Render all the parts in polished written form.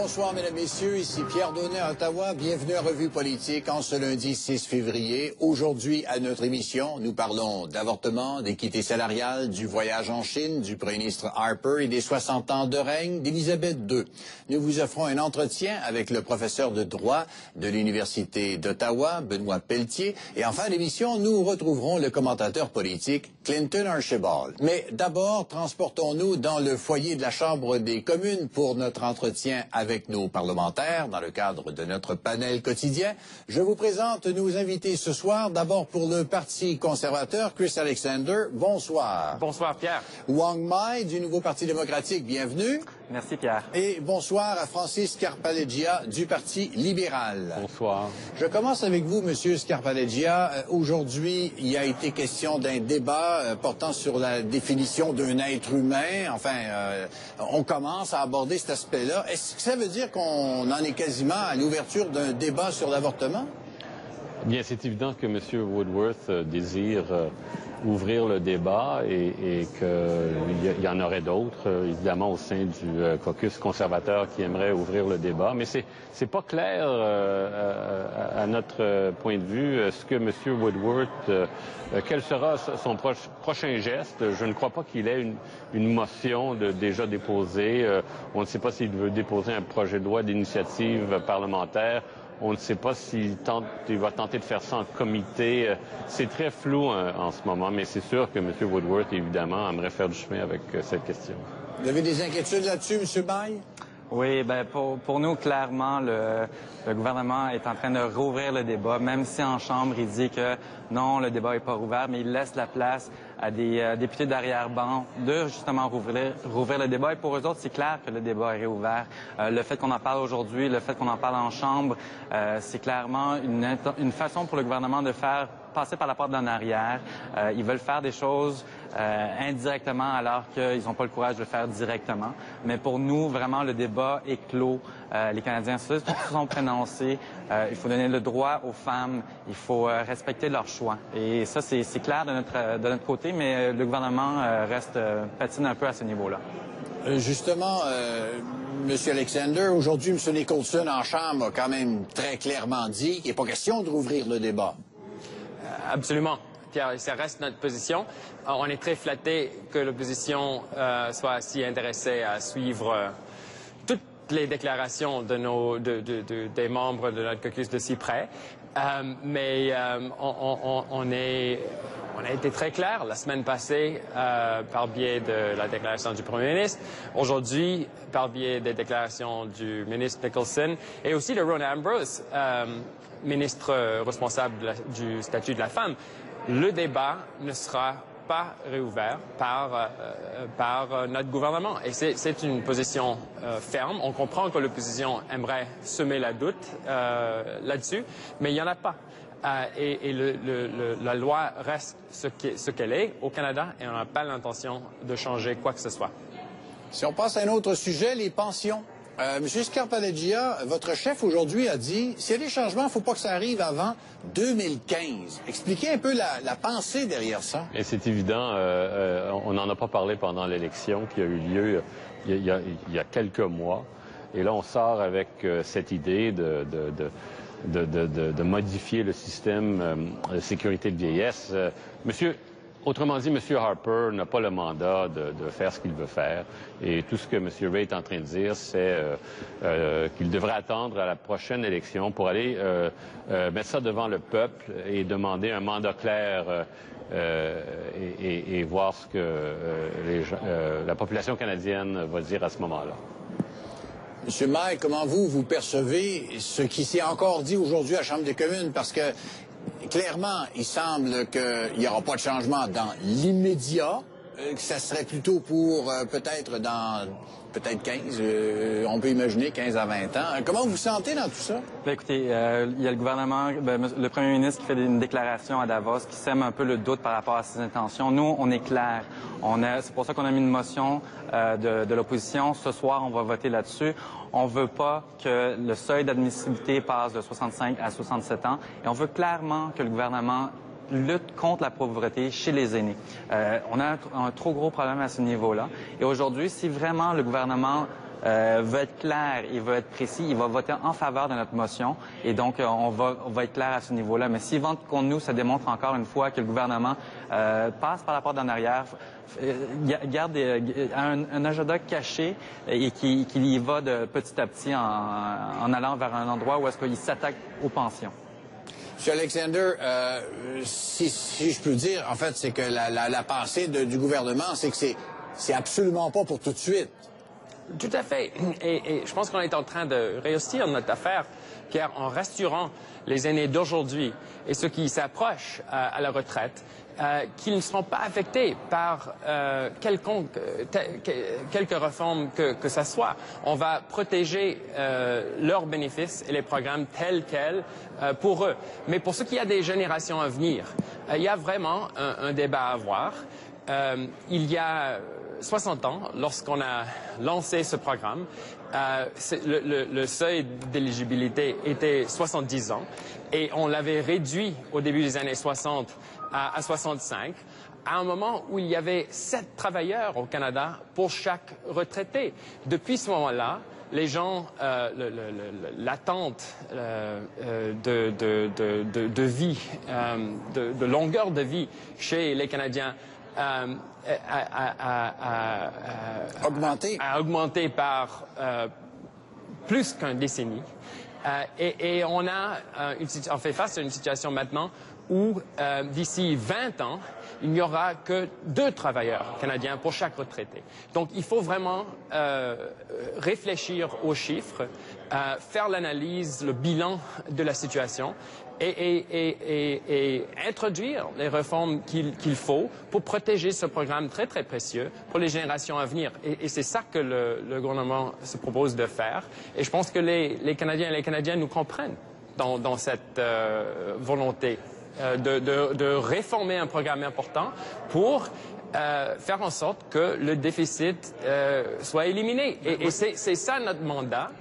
Bonsoir, mesdames, messieurs. Ici Pierre Donnet à Ottawa. Bienvenue à Revue politique en ce lundi 6 février. Aujourd'hui, à notre émission, nous parlons d'avortement, d'équité salariale, du voyage en Chine, du premier ministre Harper et des 60 ans de règne d'Élisabeth II. Nous vous offrons un entretien avec le professeur de droit de l'Université d'Ottawa, Benoît Pelletier. Et en fin d'émission, nous retrouverons le commentateur politique Clinton Archibald. Mais d'abord, transportons-nous dans le foyer de la Chambre des communes pour notre entretien avec nos parlementaires dans le cadre de notre panel quotidien. Je vous présente nos invités ce soir. D'abord pour le Parti conservateur, Chris Alexander. Bonsoir. Bonsoir, Pierre. Wang Mai du Nouveau Parti démocratique. Bienvenue. Merci, Pierre. Et bonsoir à Francis Scarpaleggia du Parti libéral. Bonsoir. Je commence avec vous, Monsieur Scarpaleggia. Aujourd'hui, il y a été question d'un débat portant sur la définition d'un être humain. Enfin, on commence à aborder cet aspect-là. Est-ce que ça veut dire qu'on en est quasiment à l'ouverture d'un débat sur l'avortement? Bien, c'est évident que M. Woodworth désire ouvrir le débat et qu'il y en aurait d'autres, évidemment, au sein du caucus conservateur qui aimerait ouvrir le débat. Mais c'est pas clair, à notre point de vue, ce que M. Woodworth, quel sera son prochain geste. Je ne crois pas qu'il ait une motion déjà déposée. On ne sait pas s'il veut déposer un projet de loi d'initiative parlementaire. On ne sait pas s'il va tenter de faire ça en comité. C'est très flou en ce moment, mais c'est sûr que M. Woodworth, évidemment, aimerait faire du chemin avec cette question. Vous avez des inquiétudes là-dessus, M. Mai? Oui, ben pour nous, clairement, le gouvernement est en train de rouvrir le débat, même si en Chambre, il dit que non, le débat n'est pas rouvert, mais il laisse la place à des députés d'arrière-ban de justement rouvrir le débat. Et pour eux autres, c'est clair que le débat est réouvert. Le fait qu'on en parle aujourd'hui, le fait qu'on en parle en Chambre, c'est clairement une façon pour le gouvernement de faire passer par la porte d'en arrière. Ils veulent faire des choses indirectement alors qu'ils n'ont pas le courage de le faire directement. Mais pour nous, vraiment, le débat est clos. Les Canadiens se sont prononcés. Il faut donner le droit aux femmes. Il faut respecter leur choix. Et ça, c'est clair de notre côté, mais le gouvernement patine un peu à ce niveau-là. Justement, M. Alexander, aujourd'hui, M. Nicholson en Chambre a quand même très clairement dit qu'il n'est pas question de rouvrir le débat. Absolument. Pierre, ça reste notre position. On est très flattés que l'opposition soit si intéressée à suivre toutes les déclarations des membres de notre caucus de si près. Mais on a été très clair la semaine passée par biais de la déclaration du Premier ministre, aujourd'hui par biais des déclarations du ministre Nicholson et aussi de Rona Ambrose, ministre responsable du statut de la femme. Le débat ne sera pas réouvert par notre gouvernement. Et c'est une position ferme. On comprend que l'opposition aimerait semer la doute là-dessus, mais il n'y en a pas. Et la loi reste ce qu'elle est au Canada et on n'a pas l'intention de changer quoi que ce soit. Si on passe à un autre sujet, les pensions. Monsieur Scarpaleggia, votre chef aujourd'hui a dit s'il y a des changements, il ne faut pas que ça arrive avant 2015. Expliquez un peu la pensée derrière ça. Et c'est évident, on n'en a pas parlé pendant l'élection qui a eu lieu il y a quelques mois. Et là, on sort avec cette idée de modifier le système de sécurité de vieillesse. Autrement dit, M. Harper n'a pas le mandat de faire ce qu'il veut faire. Et tout ce que M. Ray est en train de dire, c'est qu'il devrait attendre à la prochaine élection pour aller mettre ça devant le peuple et demander un mandat clair et voir ce que la population canadienne va dire à ce moment-là. Monsieur May, comment vous percevez ce qui s'est encore dit aujourd'hui à la Chambre des communes? Parce que clairement, il semble qu'il n'y aura pas de changement dans l'immédiat, que ça serait plutôt pour peut-être 15, on peut imaginer 15 à 20 ans. Comment vous vous sentez dans tout ça? Bien, écoutez, il y a le gouvernement, le premier ministre qui fait une déclaration à Davos qui sème un peu le doute par rapport à ses intentions. Nous, on est clair. C'est pour ça qu'on a mis une motion de l'opposition. Ce soir, on va voter là-dessus. On veut pas que le seuil d'admissibilité passe de 65 à 67 ans. Et on veut clairement que le gouvernement lutte contre la pauvreté chez les aînés. On a un trop gros problème à ce niveau-là. Et aujourd'hui, si vraiment le gouvernement veut être clair, il veut être précis, il va voter en faveur de notre motion. Et donc, on va être clair à ce niveau-là. Mais s'il vote contre nous, ça démontre encore une fois que le gouvernement passe par la porte d'en arrière, garde un agenda caché et qui y va de petit à petit en allant vers un endroit où est-ce qu'il s'attaque aux pensions. M. Alexander, si je peux dire, en fait, c'est que la pensée du gouvernement, c'est que c'est absolument pas pour tout de suite. Tout à fait. Et je pense qu'on est en train de réussir notre affaire, Pierre, en rassurant les aînés d'aujourd'hui et ceux qui s'approchent à la retraite, qu'ils ne seront pas affectés par quelque réforme que ça soit. On va protéger leurs bénéfices et les programmes tels quels pour eux. Mais pour ce qui a des générations à venir, il y a vraiment un débat à avoir. Il y a 60 ans, lorsqu'on a lancé ce programme, le seuil d'éligibilité était 70 ans et on l'avait réduit au début des années 60 à 65, à un moment où il y avait 7 travailleurs au Canada pour chaque retraité. Depuis ce moment-là, les gens, l'attente de vie, de longueur de vie chez les Canadiens a augmenté par plus qu'une décennie. Et on fait face à une situation maintenant où, d'ici 20 ans, il n'y aura que 2 travailleurs canadiens pour chaque retraité. Donc, il faut vraiment réfléchir aux chiffres, faire l'analyse, le bilan de la situation et introduire les réformes qu'il faut pour protéger ce programme très, très précieux pour les générations à venir. Et c'est ça que le gouvernement se propose de faire. Et je pense que les Canadiens et les Canadiennes nous comprennent dans cette volonté de réformer un programme important pour faire en sorte que le déficit soit éliminé. Et c'est ça notre mandat.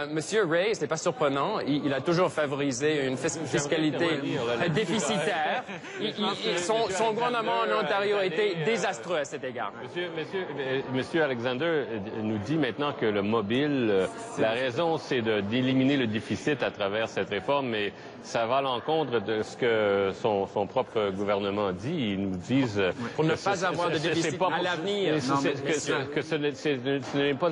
Monsieur Ray, ce n'est pas surprenant, il a toujours favorisé une fiscalité déficitaire. Son gouvernement en Ontario était désastreux à cet égard. Monsieur Alexander nous dit maintenant que le mobile, la raison, c'est d'éliminer le déficit à travers cette réforme, mais ça va à l'encontre de ce que son propre gouvernement dit. Ils nous disent... Pour ne pas avoir de déficit à l'avenir. Que ce n'est pas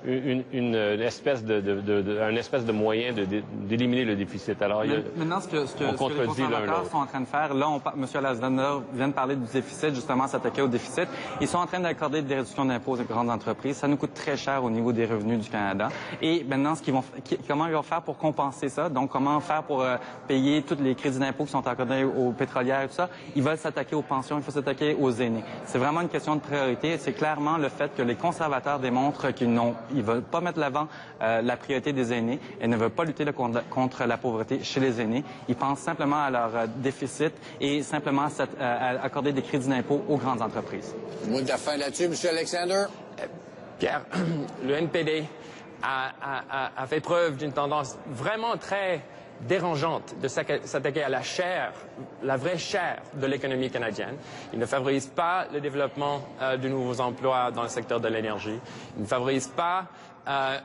une espèce de moyen d'éliminer le déficit. Alors, maintenant, ce que les conservateurs sont en train de faire, là, M. Alexander vient de parler du déficit, justement, s'attaquer au déficit. Ils sont en train d'accorder des réductions d'impôts aux grandes entreprises. Ça nous coûte très cher au niveau des revenus du Canada. Et maintenant, comment ils vont faire pour compenser ça? Donc, comment faire pour payer tous les crédits d'impôts qui sont accordés aux pétrolières et tout ça? Ils veulent s'attaquer aux pensions, il faut s'attaquer aux aînés. C'est vraiment une question de priorité. C'est clairement le fait que les conservateurs démontrent qu'ils ne veulent pas mettre l'avant la priorité des aînés et ne veulent pas lutter contre la pauvreté chez les aînés. Ils pensent simplement à leur déficit et simplement à accorder des crédits d'impôt aux grandes entreprises. Mot de la fin là-dessus, M. Alexander? Pierre, le NPD a fait preuve d'une tendance vraiment très dérangeante de s'attaquer à la vraie chair de l'économie canadienne. Il ne favorise pas le développement de nouveaux emplois dans le secteur de l'énergie. Il ne favorise pas un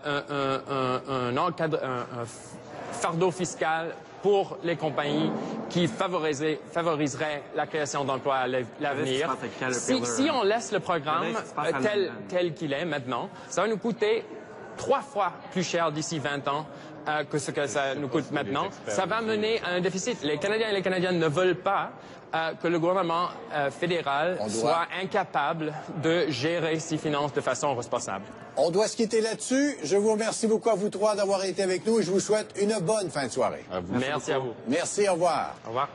fardeau fiscal pour les compagnies qui favoriserait la création d'emplois à l'avenir. Si on laisse le programme tel qu'il est maintenant, ça va nous coûter 3 fois plus cher d'ici 20 ans que ce que ça nous coûte maintenant. Ça va mener à un déficit. Les Canadiens et les Canadiennes ne veulent pas que le gouvernement fédéral soit incapable de gérer ses finances de façon responsable. On doit se quitter là-dessus. Je vous remercie beaucoup à vous 3 d'avoir été avec nous et je vous souhaite une bonne fin de soirée. Merci à vous. Merci, au revoir. Au revoir.